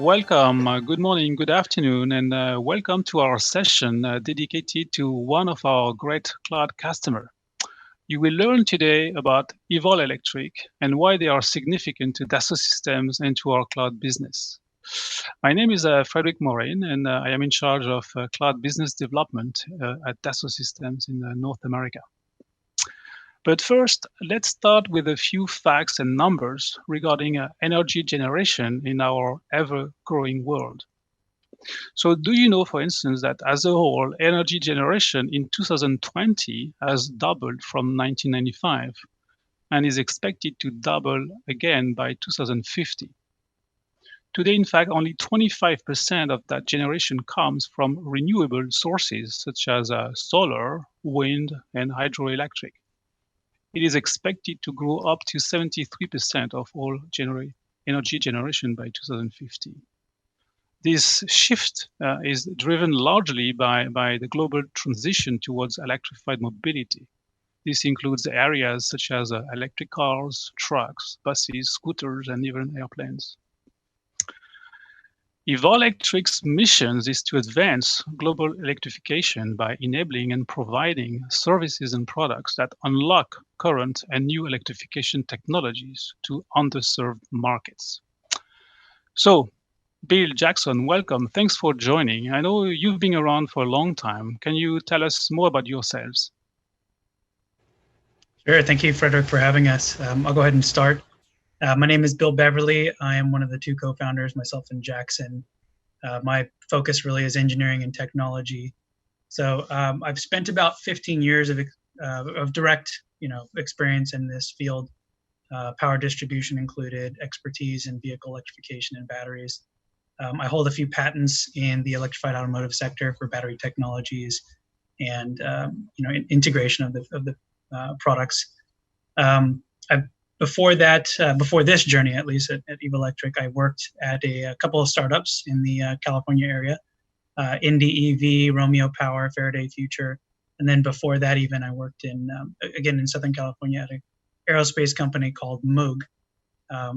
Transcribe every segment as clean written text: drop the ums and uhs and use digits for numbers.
Welcome, good morning, good afternoon, and welcome to our session dedicated to one of our great cloud customers. You will learn today about Evolectric and why they are significant to Dassault Systems and to our cloud business. My name is Frederic Morin, and I am in charge of cloud business development at Dassault Systems in North America. But first, let's start with a few facts and numbers regarding energy generation in our ever-growing world. So do you know, for instance, that as a whole, energy generation in 2020 has doubled from 1995 and is expected to double again by 2050? Today, in fact, only 25% of that generation comes from renewable sources such as solar, wind, and hydroelectric. It is expected to grow up to 73% of all energy generation by 2050. This shift is driven largely by the global transition towards electrified mobility. This includes areas such as electric cars, trucks, buses, scooters, and even airplanes. Evolectric's mission is to advance global electrification by enabling and providing services and products that unlock current and new electrification technologies to underserved markets. So, Bill Jakson, welcome. Thanks for joining. I know you've been around for a long time. Can you tell us more about yourselves? Sure. Thank you, Frederick, for having us. I'll go ahead and start. My name is Bill Beverly. I am one of the two co-founders, myself and Jakson. My focus really is engineering and technology. So I've spent about 15 years of direct, experience in this field, power distribution included, expertise in vehicle electrification and batteries. I hold a few patents in the electrified automotive sector for battery technologies and integration of the products. Before this journey, at least at Evolectric, I worked at a couple of startups in the California area, Indie EV, Romeo Power, Faraday Future, and then before that even I worked in Southern California at an aerospace company called Moog.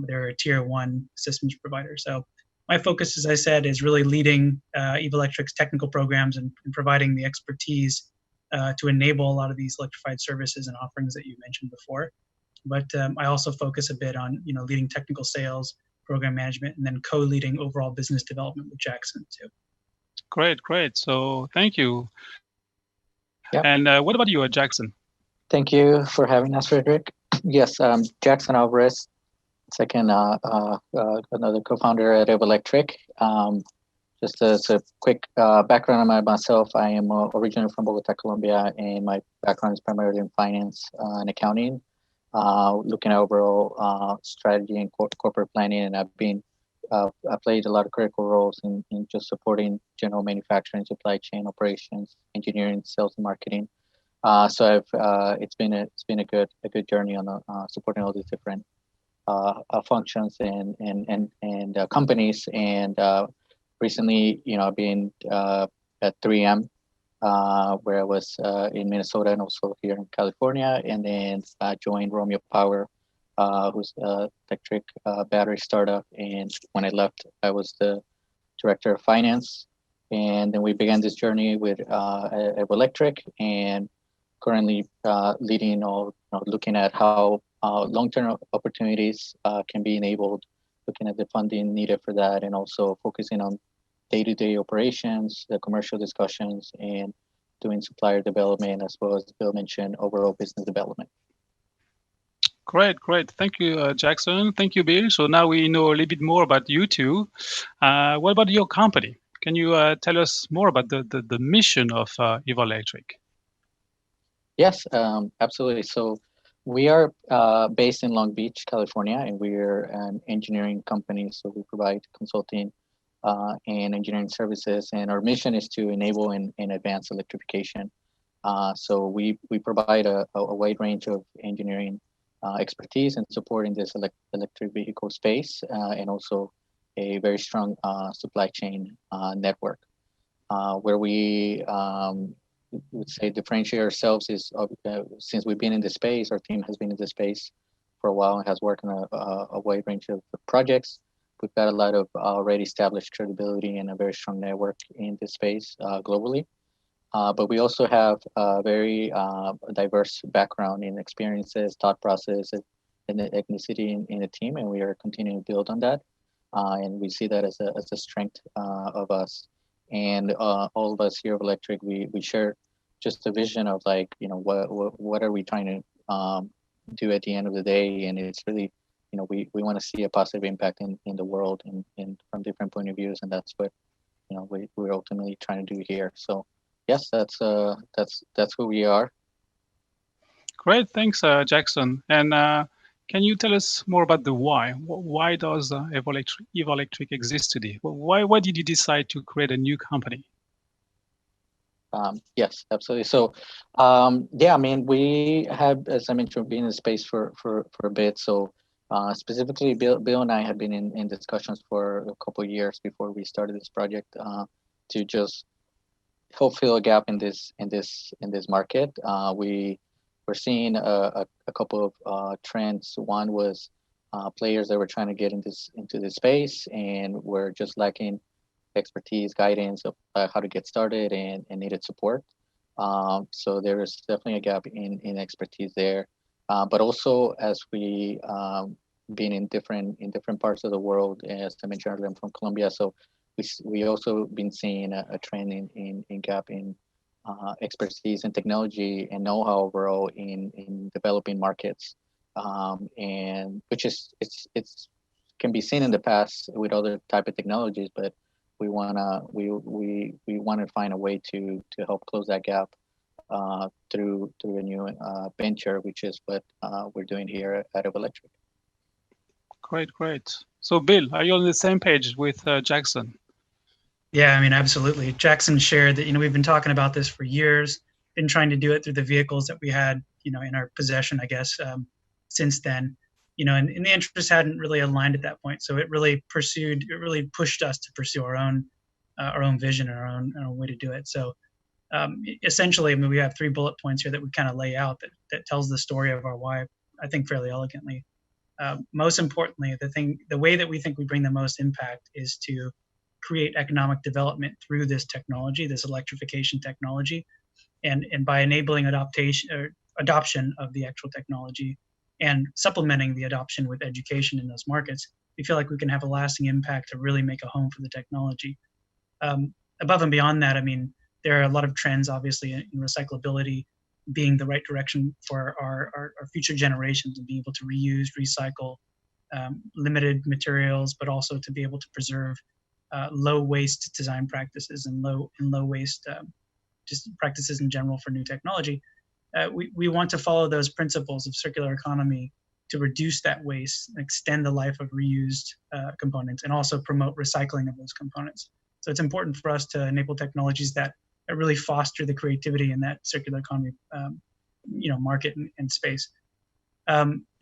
They're a tier 1 systems provider. So my focus, as I said, is really leading Evolectric's technical programs and providing the expertise to enable a lot of these electrified services and offerings that you mentioned before. But I also focus a bit on leading technical sales, program management, and then co-leading overall business development with Jakson too. Great. So thank you. Yep. And what about you, Jakson? Thank you for having us, Frederick. Yes, Jakson Alvarez, second, another co-founder at Evolectric. Just as a quick background on myself, I am originally from Bogota, Colombia, and my background is primarily in finance and accounting, looking at overall strategy and corporate planning. And I played a lot of critical roles in just supporting general manufacturing, supply chain operations, engineering, sales, and marketing. So it's been a good journey on supporting all these different functions and companies. And recently, I've been at 3M, where I was in Minnesota and also here in California, and then I joined Romeo Power, who's a electric battery startup. And when I left, I was the director of finance. And then we began this journey with Evolectric, and currently leading or looking at how long-term opportunities can be enabled, looking at the funding needed for that, and also focusing on day-to-day operations, the commercial discussions, and doing supplier development, as well as Bill mentioned, overall business development. Great. Thank you, Jakson. Thank you, Bill. So now we know a little bit more about you two. What about your company? Can you tell us more about the mission of Evolectric? Yes, absolutely. So we are based in Long Beach, California, and we're an engineering company. So we provide consulting and engineering services, and our mission is to enable and advance electrification. So we provide a wide range of engineering expertise and support in this electric vehicle space, and also a very strong supply chain network. Where we would say differentiate ourselves is since we've been in the space, our team has been in the space for a while and has worked on a wide range of projects. we've got a lot of already established credibility and a very strong network in this space globally. But we also have a very diverse background in experiences, thought process, and the ethnicity in the team, and we are continuing to build on that. And we see that as a strength of us. And all of us here of Electric, we share just the vision of like, what are we trying to do at the end of the day? And it's really, we want to see a positive impact in the world and from different point of views. And that's what, we're ultimately trying to do here. So yes, that's who we are. Great, thanks, Jakson. And can you tell us more about the why? Why does Evolectric exist today? Why did you decide to create a new company? Yes, absolutely. So, yeah, I mean, we have, as I mentioned, been in the space for a bit. So, specifically, Bill and I had been in discussions for a couple of years before we started this project to just help fill a gap in this market. We're seeing a couple of trends. One was players that were trying to get into this space and were just lacking expertise, guidance of how to get started and needed support. So there is definitely a gap in expertise there. But also as we been in different parts of the world, as I mentioned earlier, I'm from Colombia, so we also been seeing a trend in gap in expertise and technology and know-how overall in developing markets, and which is it's can be seen in the past with other type of technologies, but we wanna find a way to help close that gap through a new venture, which is what we're doing here at Evolectric. Great. So, Bill, are you on the same page with Jakson? Yeah, I mean, absolutely. Jakson shared that, we've been talking about this for years, been trying to do it through the vehicles that we had, in our possession, I guess, since then, and the interests hadn't really aligned at that point. So it really pushed us to pursue our own vision and our own way to do it. So essentially, I mean, we have 3 bullet points here that we kind of lay out that tells the story of our why, I think, fairly elegantly. Most importantly, the way that we think we bring the most impact is to create economic development through this technology, this electrification technology, and by enabling adoption of the actual technology and supplementing the adoption with education in those markets, we feel like we can have a lasting impact to really make a home for the technology. Above and beyond that, I mean, there are a lot of trends, obviously, in recyclability being the right direction for our future generations and being able to reuse, recycle limited materials, but also to be able to preserve low waste design practices and low waste just practices in general for new technology. We want to follow those principles of circular economy to reduce that waste, extend the life of reused components, and also promote recycling of those components. So it's important for us to enable technologies that really foster the creativity in that circular economy, market and space.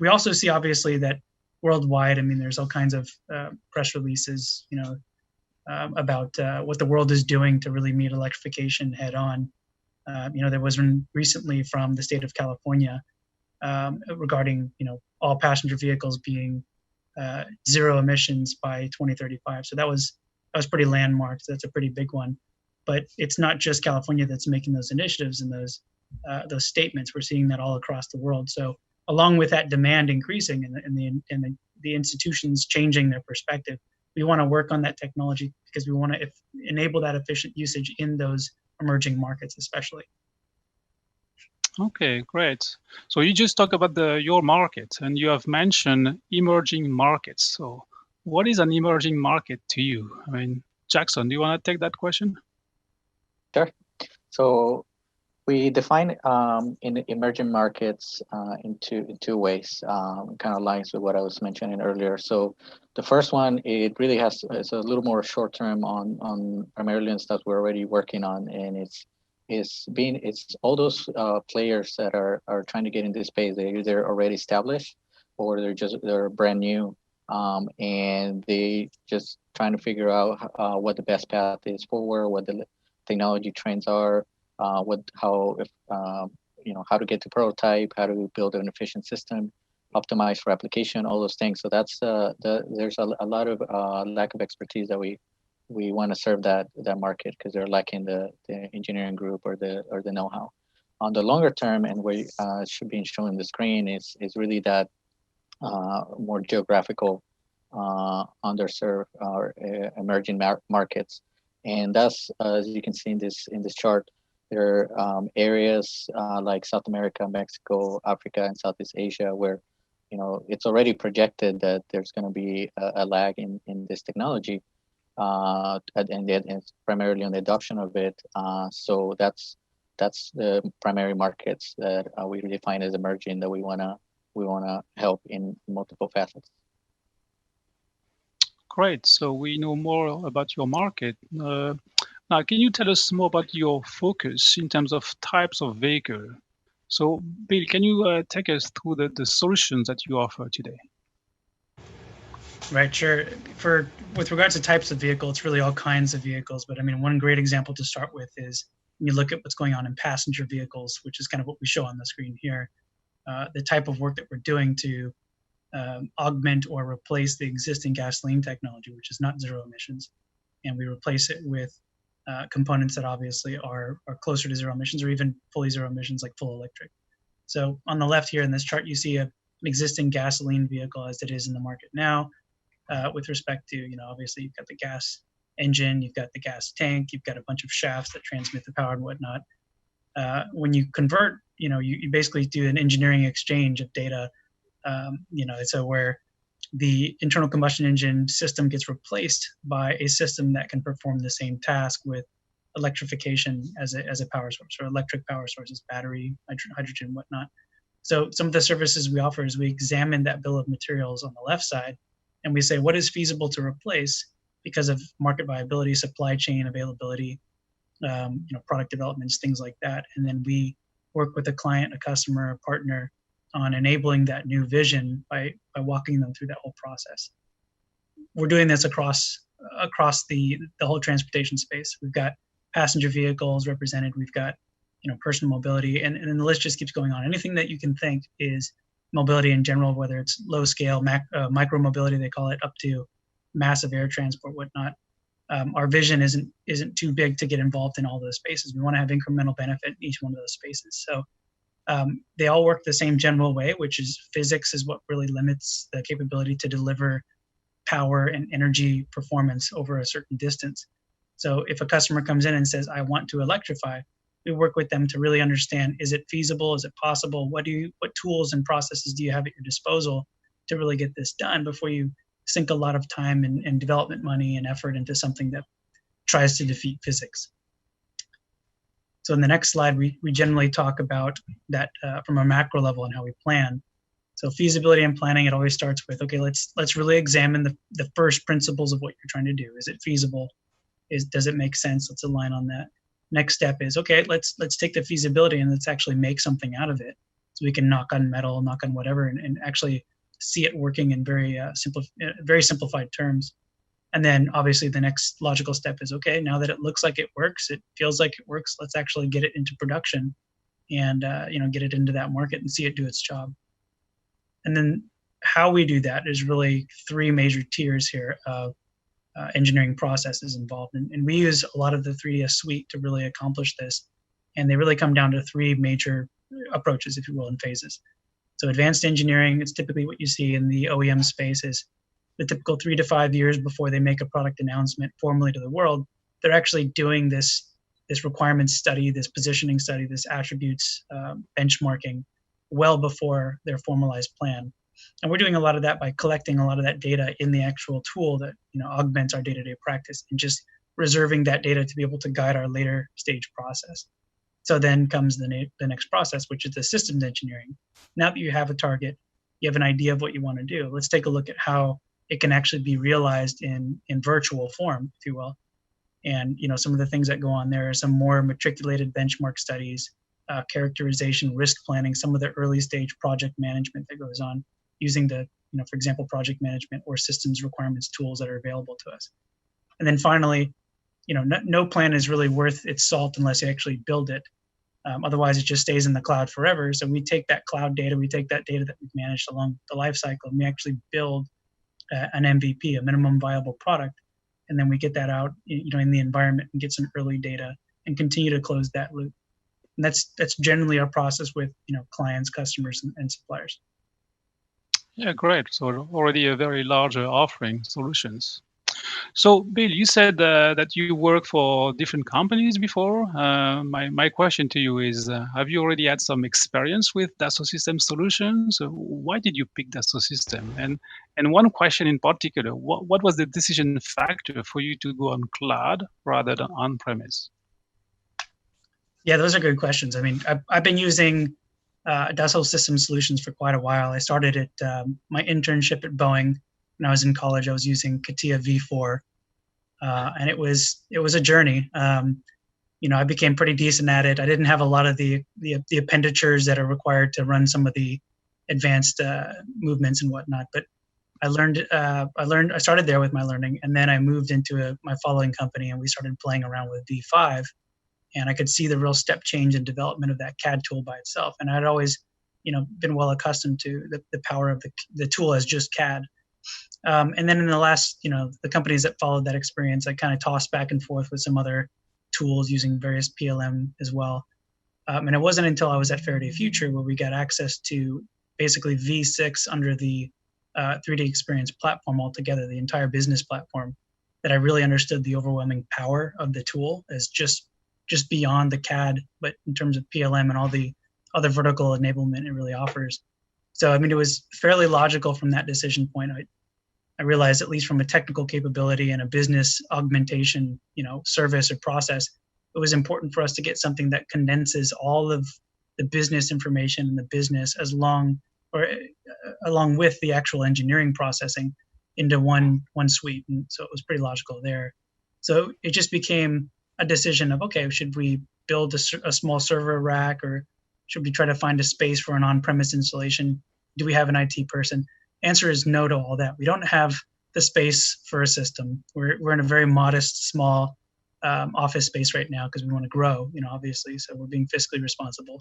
We also see, obviously, that worldwide, I mean, there's all kinds of press releases, about what the world is doing to really meet electrification head on. There was one recently from the state of California regarding, all passenger vehicles being zero emissions by 2035. So that was pretty landmark. So that's a pretty big one. But it's not just California that's making those initiatives and those statements. We're seeing that all across the world. So along with that demand increasing and the institutions changing their perspective, we want to work on that technology because we want to enable that efficient usage in those emerging markets, especially. Okay, great. So you just talked about your market, and you have mentioned emerging markets. So what is an emerging market to you? I mean, Jakson, do you want to take that question? Sure. So we define in emerging markets in two ways. Kind of aligns with what I was mentioning earlier. So the first one, it really it's a little more short term on primarily on stuff we're already working on, and it's all those players that are trying to get in this space. They're either already established or they're brand new, and they just trying to figure out what the best path is forward, what the technology trends are, how to get to prototype, how to build an efficient system, optimized for application, all those things. So that's there's a lot of lack of expertise that we want to serve that market because they're lacking the engineering group or the know-how. On the longer term, and where it should be shown on the screen is really that more geographical underserved or emerging markets, and that's as you can see in this chart. There are areas like South America, Mexico, Africa, and Southeast Asia where it's already projected that there's going to be a lag in this technology, and it's primarily on the adoption of it. So that's the primary markets that we really find as emerging that we wanna help in multiple facets. Great. So we know more about your market. Now, can you tell us more about your focus in terms of types of vehicle? So, Bill, can you take us through the solutions that you offer today? Right, sure. With regards to types of vehicle, it's really all kinds of vehicles. But I mean, one great example to start with is when you look at what's going on in passenger vehicles, which is kind of what we show on the screen here. The type of work that we're doing to augment or replace the existing gasoline technology, which is not zero emissions, and we replace it with components that obviously are closer to zero emissions or even fully zero emissions, like full electric. So on the left here in this chart, you see an existing gasoline vehicle as it is in the market now. With respect to, obviously you've got the gas engine, you've got the gas tank, you've got a bunch of shafts that transmit the power and whatnot. When you convert, you basically do an engineering exchange of data, so where the internal combustion engine system gets replaced by a system that can perform the same task with electrification as a power source, or electric power sources, battery, hydrogen, whatnot. So some of the services we offer is we examine that bill of materials on the left side, and we say what is feasible to replace because of market viability, supply chain availability, product developments, things like that. And then we work with a client, a customer, a partner on enabling that new vision by walking them through that whole process. We're doing this across the whole transportation space. We've got passenger vehicles represented. We've got personal mobility, and the list just keeps going on. Anything that you can think is mobility in general, whether it's low scale, micro mobility, they call it, up to massive air transport, whatnot. Our vision isn't too big to get involved in all those spaces. We want to have incremental benefit in each one of those spaces. So they all work the same general way, which is physics is what really limits the capability to deliver power and energy performance over a certain distance. So if a customer comes in and says, I want to electrify, we work with them to really understand, is it feasible? Is it possible? What tools and processes do you have at your disposal to really get this done before you sink a lot of time and development money and effort into something that tries to defeat physics? So in the next slide, we generally talk about that from a macro level and how we plan. So feasibility and planning, it always starts with, okay, let's really examine the first principles of what you're trying to do. Is it feasible? Does it make sense? Let's align on that. Next step is, okay, let's take the feasibility and let's actually make something out of it. So we can knock on metal, knock on whatever, and actually see it working in very simplified terms. And then obviously the next logical step is, okay, now that it looks like it works, it feels like it works, let's actually get it into production and get it into that market and see it do its job. And then how we do that is really three major tiers here of engineering processes involved. And we use a lot of the 3DS suite to really accomplish this. And they really come down to three major approaches, if you will, in phases. So advanced engineering, it's typically what you see in the OEM space is the typical 3 to 5 years before they make a product announcement formally to the world, they're actually doing this requirements study, this positioning study, this attributes benchmarking well before their formalized plan. And we're doing a lot of that by collecting a lot of that data in the actual tool that augments our day-to-day practice and just reserving that data to be able to guide our later stage process. So then comes the next process, which is the systems engineering. Now that you have a target, you have an idea of what you want to do. Let's take a look at how it can actually be realized in virtual form, if you will. And some of the things that go on there are some more matriculated benchmark studies, characterization, risk planning, some of the early stage project management that goes on using the, for example, project management or systems requirements tools that are available to us. And then finally, no plan is really worth its salt unless you actually build it. Otherwise, it just stays in the cloud forever. So we take that cloud data, we take that data that we've managed along the life cycle, and we actually build an MVP, a minimum viable product, and then we get that out, in the environment and get some early data and continue to close that loop. And that's generally our process with clients, customers, and suppliers. Yeah, great. So already a very large offering solutions. So Bill, you said that you work for different companies before. My question to you is, have you already had some experience with Dassault Systems solutions? Why did you pick Dassault Systems? And one question in particular, what was the decision factor for you to go on cloud rather than on-premise? Yeah, those are good questions. I mean, I've been using Dassault Systems solutions for quite a while. I started at my internship at Boeing when I was in college. I was using CATIA V4, and it was a journey. I became pretty decent at it. I didn't have a lot of the appenditures that are required to run some of the advanced movements and whatnot. But I started there with my learning, and then I moved into my following company, and we started playing around with V5. And I could see the real step change in development of that CAD tool by itself. And I'd always, been well accustomed to the power of the tool as just CAD. And then in the last, the companies that followed that experience, I kind of tossed back and forth with some other tools using various PLM as well. And it wasn't until I was at Faraday Future where we got access to basically V6 under the 3D Experience platform altogether, the entire business platform, that I really understood the overwhelming power of the tool as just beyond the CAD, but in terms of PLM and all the other vertical enablement it really offers. So, I mean, it was fairly logical from that decision point. I realized, at least from a technical capability and a business augmentation, service or process, it was important for us to get something that condenses all of the business information and the business along with the actual engineering processing into one suite. And so it was pretty logical there. So it just became a decision of, okay, should we build a small server rack, or should we try to find a space for an on-premise installation? Do we have an IT person? Answer is no to all that. We don't have the space for a system. We're in a very modest, small office space right now because we want to grow, obviously. So we're being fiscally responsible.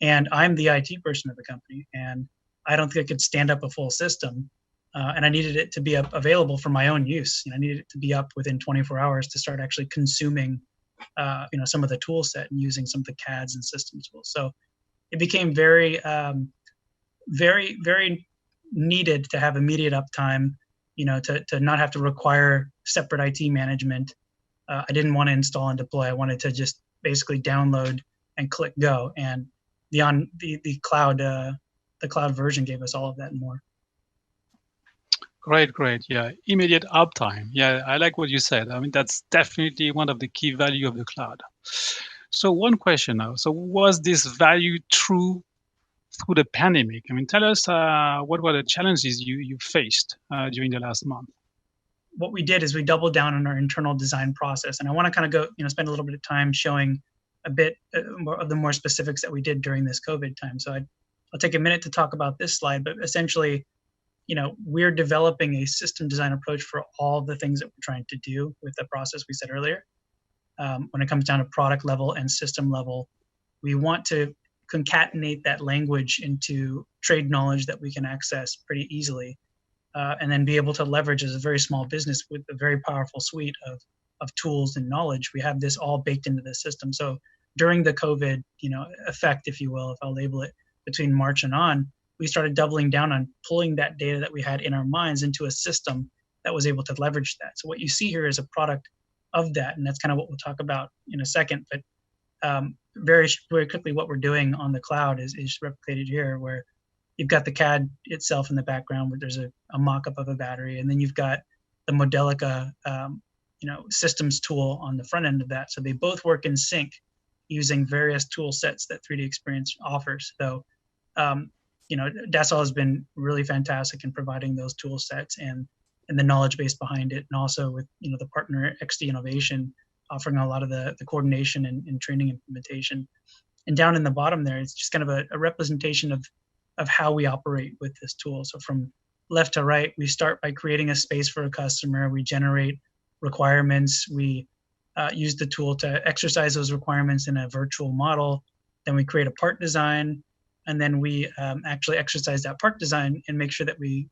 And I'm the IT person of the company, and I don't think I could stand up a full system. And I needed it to be available for my own use. I needed it to be up within 24 hours to start actually consuming, some of the tool set and using some of the CADs and system tools. So it became very, very, very needed to have immediate uptime, to not have to require separate IT management. I didn't want to install and deploy. I wanted to just basically download and click go. And the cloud version gave us all of that and more. Great. Yeah, immediate uptime. Yeah, I like what you said. I mean, that's definitely one of the key value of the cloud. So one question now. So was this value true through the pandemic? I mean, tell us what were the challenges you faced during the last month? What we did is we doubled down on our internal design process. And I want to kind of go, spend a little bit of time showing a bit of the more specifics that we did during this COVID time. So I'll take a minute to talk about this slide, but essentially, we're developing a system design approach for all the things that we're trying to do with the process we said earlier. When it comes down to product level and system level, we want to concatenate that language into trade knowledge that we can access pretty easily, and then be able to leverage as a very small business with a very powerful suite of tools and knowledge. We have this all baked into the system. So during the COVID, effect, if you will, if I'll label it, between March and on, we started doubling down on pulling that data that we had in our minds into a system that was able to leverage that. So what you see here is a product of that, and that's kind of what we'll talk about in a second. But very, very quickly, what we're doing on the cloud is replicated here, where you've got the CAD itself in the background, where there's a mock-up of a battery, and then you've got the Modelica, systems tool on the front end of that. So they both work in sync using various tool sets that 3D Experience offers. So Dassault has been really fantastic in providing those tool sets and the knowledge base behind it, and also with the partner XD Innovation offering a lot of the coordination and training implementation. And down in the bottom there, it's just kind of a representation of how we operate with this tool. So from left to right, we start by creating a space for a customer. We generate requirements. We use the tool to exercise those requirements in a virtual model. then we create a part design, and then we actually exercise that part design and make sure that we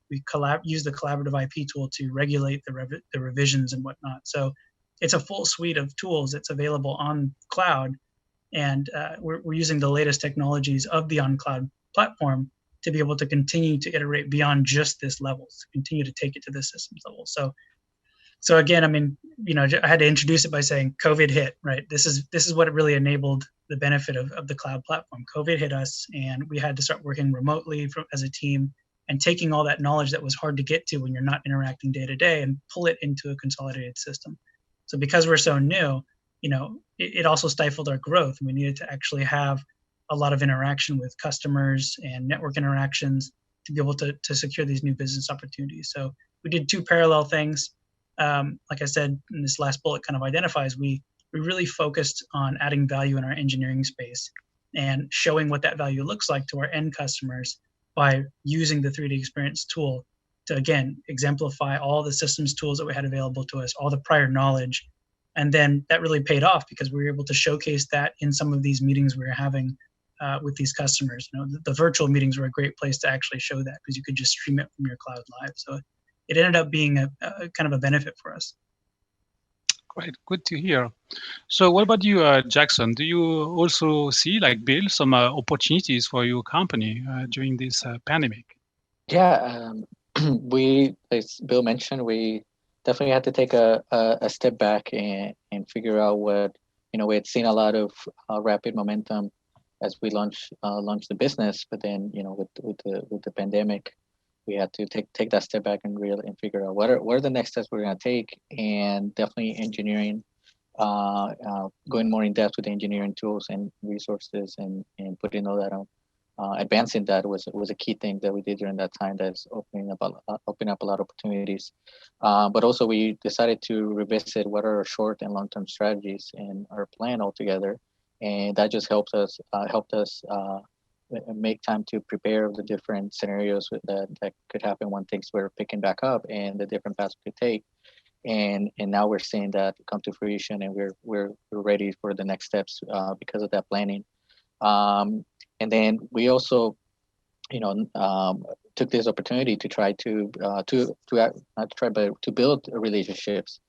use the collaborative IP tool to regulate the revisions and whatnot. So it's a full suite of tools that's available on cloud, and we're using the latest technologies of the on-cloud platform to be able to continue to iterate beyond just this level, to continue to take it to the systems level. So again, I mean, I had to introduce it by saying COVID hit, right? This is what it really enabled the benefit of the cloud platform. COVID hit us, and we had to start working remotely as a team and taking all that knowledge that was hard to get to when you're not interacting day to day and pull it into a consolidated system. So because we're so new, it also stifled our growth. We needed to actually have a lot of interaction with customers and network interactions to be able to secure these new business opportunities. So we did two parallel things. Like I said, in this last bullet kind of identifies, we really focused on adding value in our engineering space and showing what that value looks like to our end customers by using the 3D Experience tool to, again, exemplify all the systems tools that we had available to us, all the prior knowledge. And then that really paid off because we were able to showcase that in some of these meetings we were having with these customers. The virtual meetings were a great place to actually show that because you could just stream it from your cloud live. So it ended up being a kind of a benefit for us. Great, good to hear. So what about you, Jakson? Do you also see, Bill, some opportunities for your company during this pandemic? Yeah, we, as Bill mentioned, we definitely had to take a step back and figure out what, we had seen a lot of rapid momentum as we launched the business, but then, with the pandemic, we had to take that step back and figure out what are the next steps we're going to take, and definitely engineering, going more in depth with engineering tools and resources, and putting all that on. Advancing that was a key thing that we did during that time. That's opening up a lot of opportunities. But also we decided to revisit what are our short and long-term strategies and our plan altogether, and that just helped us make time to prepare the different scenarios that could happen when things were picking back up and the different paths we could take. And now we're seeing that come to fruition, and we're ready for the next steps because of that planning. And then we also, took this opportunity to try to build relationships,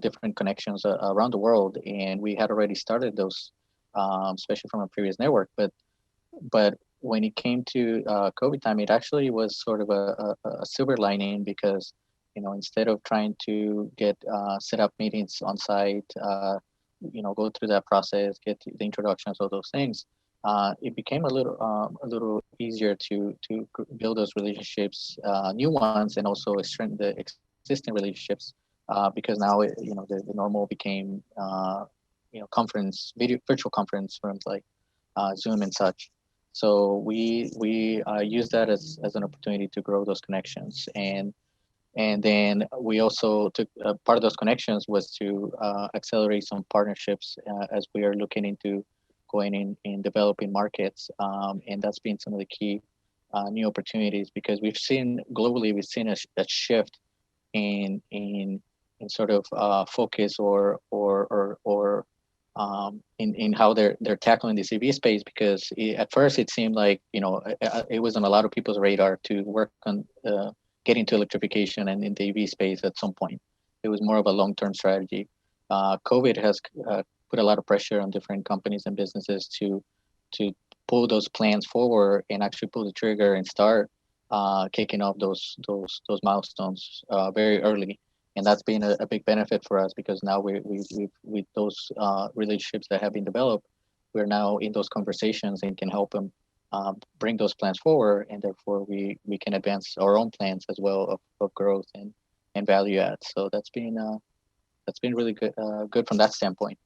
different connections around the world. And we had already started those, especially from a previous network. But when it came to COVID time, it actually was sort of a silver lining because, instead of trying to get set up meetings on site, go through that process, get the introductions, all those things, it became a little easier to build those relationships, new ones, and also strengthen the existing relationships, because now the normal became virtual conference rooms like Zoom and such. So we use that as an opportunity to grow those connections, and then we also took part of those connections was to accelerate some partnerships as we are looking into going in developing markets, and that's been some of the key new opportunities, because we've seen a shift in sort of focus or in how they're tackling this EV space, because at first it seemed like it was on a lot of people's radar to work on getting to electrification and in the EV space at some point. It was more of a long-term strategy. COVID has put a lot of pressure on different companies and businesses to pull those plans forward and actually pull the trigger and start kicking off those milestones very early. And that's been a big benefit for us, because now we with those relationships that have been developed, we're now in those conversations and can help them bring those plans forward, and therefore we can advance our own plans as well of growth and value add. So that's been really good from that standpoint.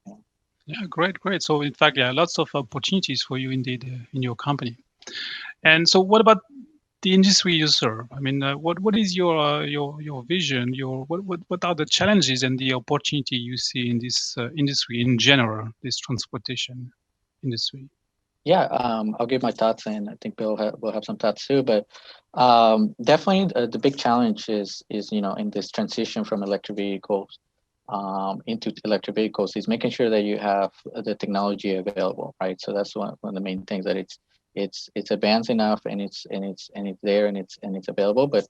Yeah, great. So in fact, lots of opportunities for you indeed in your company. And so what about the industry you serve? I mean, what is your vision? What are the challenges and the opportunity you see in this industry in general, this transportation industry? Yeah, I'll give my thoughts, and I think Bill will have some thoughts too. But definitely, the big challenge is in this transition from electric vehicles into electric vehicles is making sure that you have the technology available, right? So that's one of the main things, that it's advanced enough, and it's there, and it's available. But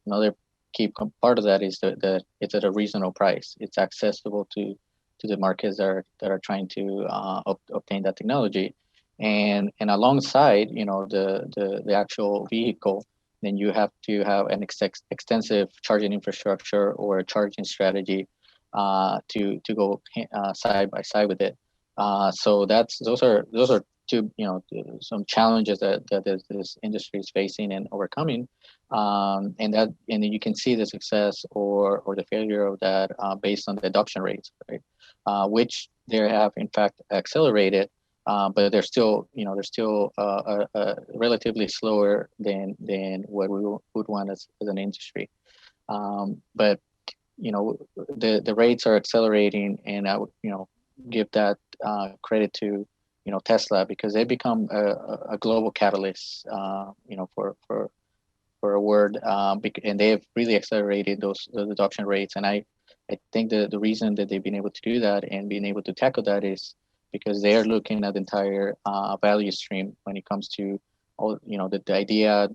another key part of that is that it's at a reasonable price. It's accessible to the markets that are trying to obtain that technology, and alongside, the actual vehicle, then you have to have an extensive charging infrastructure or a charging strategy to go side by side with it. So those are two, some challenges that this industry is facing and overcoming, and then you can see the success or the failure of that based on the adoption rates, right? Which they have in fact accelerated, but they're still relatively slower than what we would want as an industry. But the rates are accelerating, and I would give that credit to Tesla, because they become a global catalyst for a word, and they have really accelerated those adoption rates. And I think the reason that they've been able to do that and being able to tackle that is because they are looking at the entire value stream when it comes to all the idea,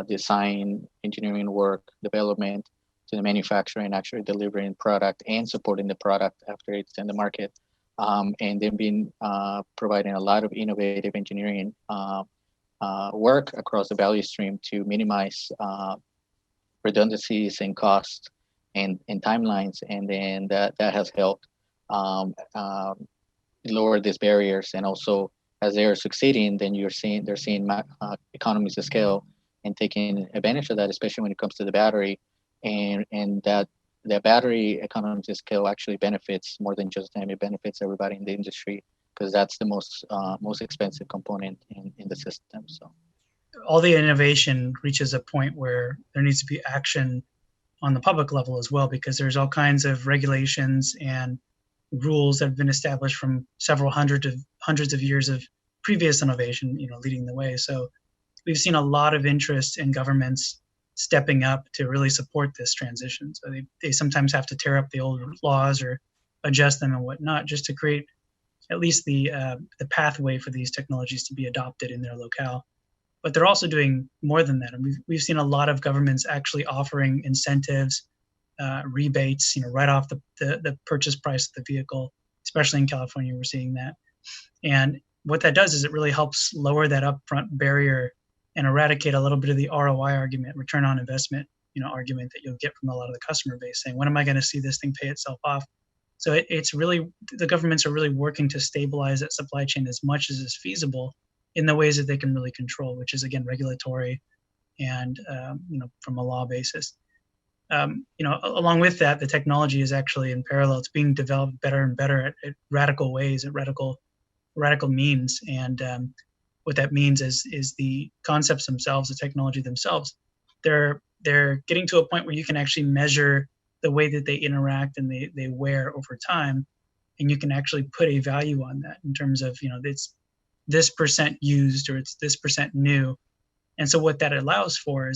design, engineering work, development, to the manufacturing, actually delivering product and supporting the product after it's in the market. And they've been providing a lot of innovative engineering work across the value stream to minimize redundancies and costs and timelines. And then that has helped lower these barriers. And also, as they're succeeding, then they're seeing economies of scale and taking advantage of that, especially when it comes to the battery. And that the battery economies of scale actually benefits more than just them. It benefits everybody in the industry, because that's the most expensive component in the system. So all the innovation reaches a point where there needs to be action on the public level as well, because there's all kinds of regulations and rules that have been established from several hundreds of years of previous innovation, leading the way. So we've seen a lot of interest in governments stepping up to really support this transition. So they sometimes have to tear up the old laws or adjust them and whatnot, just to create at least the pathway for these technologies to be adopted in their locale. But they're also doing more than that. And we've seen a lot of governments actually offering incentives, rebates, right off the purchase price of the vehicle, especially in California, we're seeing that. And what that does is it really helps lower that upfront barrier and eradicate a little bit of the ROI argument, return on investment, argument that you'll get from a lot of the customer base saying, when am I going to see this thing pay itself off? So it's really, the governments are really working to stabilize that supply chain as much as is feasible in the ways that they can really control, which is, again, regulatory and, from a law basis. Along with that, the technology is actually in parallel. It's being developed better and better at radical ways, at radical means. And what that means is the concepts themselves, the technology themselves, they're getting to a point where you can actually measure the way that they interact and they wear over time, and you can actually put a value on that in terms of, it's this percent used or it's this percent new. And so what that allows for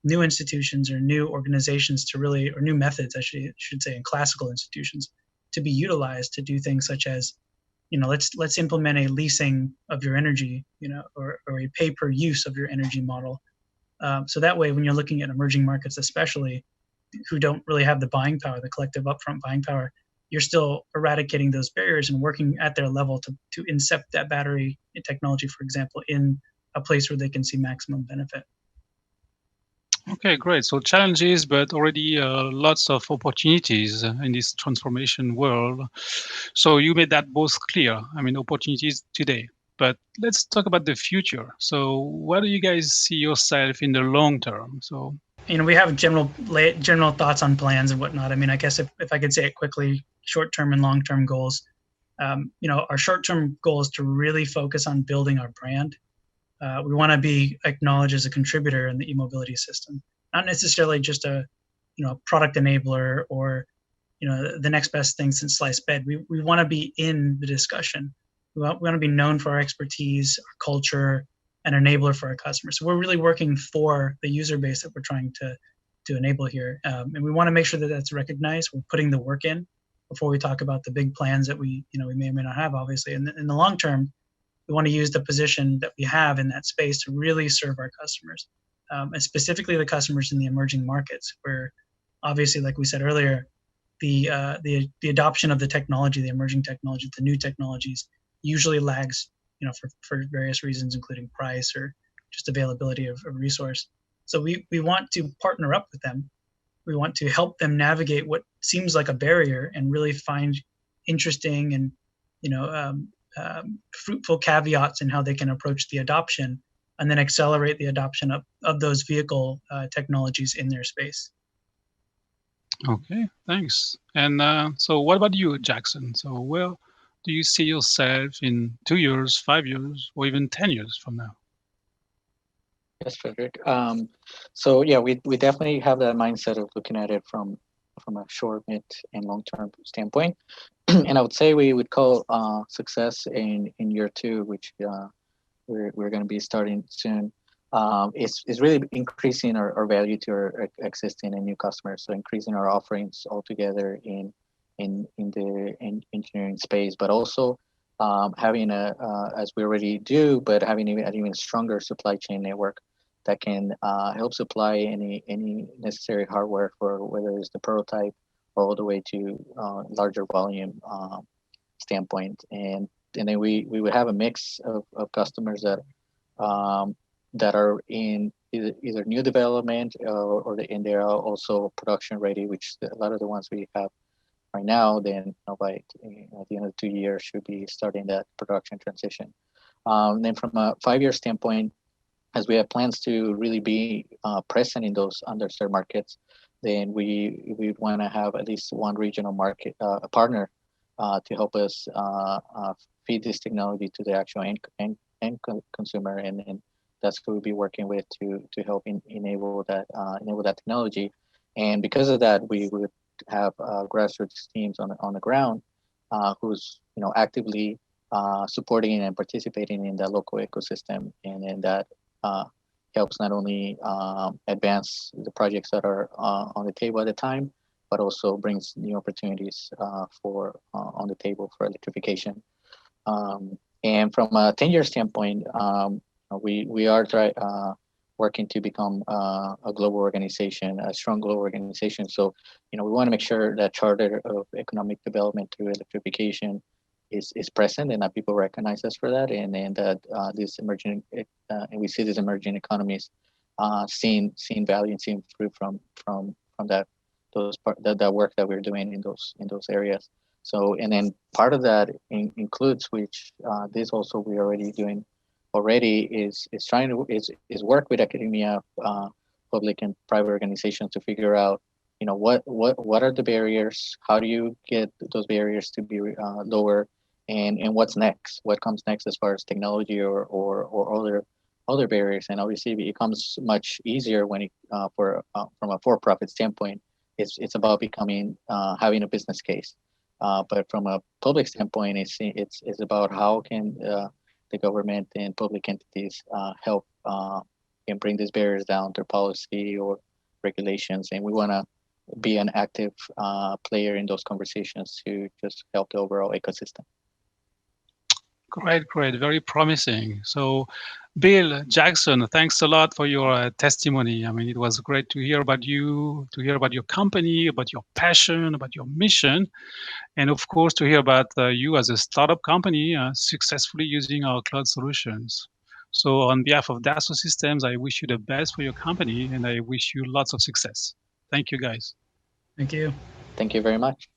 new institutions or new organizations to really, or new methods, I should say, in classical institutions, to be utilized to do things such as, let's implement a leasing of your energy, or a pay per use of your energy model. So that way, when you're looking at emerging markets, especially who don't really have the buying power, the collective upfront buying power, you're still eradicating those barriers and working at their level to incept that battery technology, for example, in a place where they can see maximum benefit. Okay, great. So challenges, but already lots of opportunities in this transformation world. So you made that both clear. I mean, opportunities today, but let's talk about the future. So where do you guys see yourself in the long term? So, we have general thoughts on plans and whatnot. I mean, I guess if I could say it quickly, short-term and long-term goals. Our short-term goal is to really focus on building our brand. We want to be acknowledged as a contributor in the e-mobility system, not necessarily just a product enabler or the next best thing since sliced bread. We want to be in the discussion. We want to be known for our expertise, our culture, an enabler for our customers. So we're really working for the user base that we're trying to enable here. And we want to make sure that that's recognized. We're putting the work in before we talk about the big plans that we may or may not have, obviously. In the long term, we want to use the position that we have in that space to really serve our customers, and specifically the customers in the emerging markets, where obviously, like we said earlier, the adoption of the technology, the emerging technology, the new technologies usually lags, for various reasons, including price or just availability of resource. So we want to partner up with them. We want to help them navigate what seems like a barrier and really find interesting and fruitful caveats in how they can approach the adoption, and then accelerate the adoption of those vehicle technologies in their space. Okay, thanks. And so what about you, Jakson? So where do you see yourself in 2 years, 5 years, or even 10 years from now? Yes, Frederick. So yeah, we definitely have that mindset of looking at it from a short, mid, and long-term standpoint. And I would say we would call success in year 2, which we're going to be starting soon. Is really increasing our value to our existing and new customers. So increasing our offerings altogether in the engineering space, but also having as we already do, but having an even stronger supply chain network that can help supply any necessary hardware for whether it's the prototype or all the way to larger volume standpoint. And then we would have a mix of customers that are in either new development and they are also production ready, which a lot of the ones we have right now, then by at the end of 2 years should be starting that production transition. Then from a 5-year standpoint, as we have plans to really be present in those underserved markets, then we want to have at least one regional market partner to help us feed this technology to the actual end consumer, and that's who we'll be working with to help enable that technology. And because of that, we would have grassroots teams on the ground who's actively supporting and participating in that local ecosystem, and then that helps not only advance the projects that are on the table at the time, but also brings new opportunities for on the table for electrification. And from a 10-year standpoint, we are working to become a global organization, a strong global organization. So, we want to make sure that charter of economic development through electrification is present, and that people recognize us for that, and that these emerging and we see these emerging economies seeing value and seeing fruit from that work that we're doing in those areas. So, and then part of that includes, which this also we're already doing already, is work with academia, public and private organizations to figure out what are the barriers, how do you get those barriers to be lower, and what's next, what comes next as far as technology or other barriers. And obviously it becomes much easier when it from a for-profit standpoint. It's about becoming having a business case, but from a public standpoint, it's about how can the government and public entities help and bring these barriers down through policy or regulations. And we want to be an active player in those conversations to just help the overall ecosystem. Great, very promising. So, Bill, Jakson, thanks a lot for your testimony. I mean, it was great to hear about you, to hear about your company, about your passion, about your mission, and of course, to hear about you as a startup company successfully using our cloud solutions. So on behalf of Dassault Systems, I wish you the best for your company, and I wish you lots of success. Thank you, guys. Thank you. Thank you very much.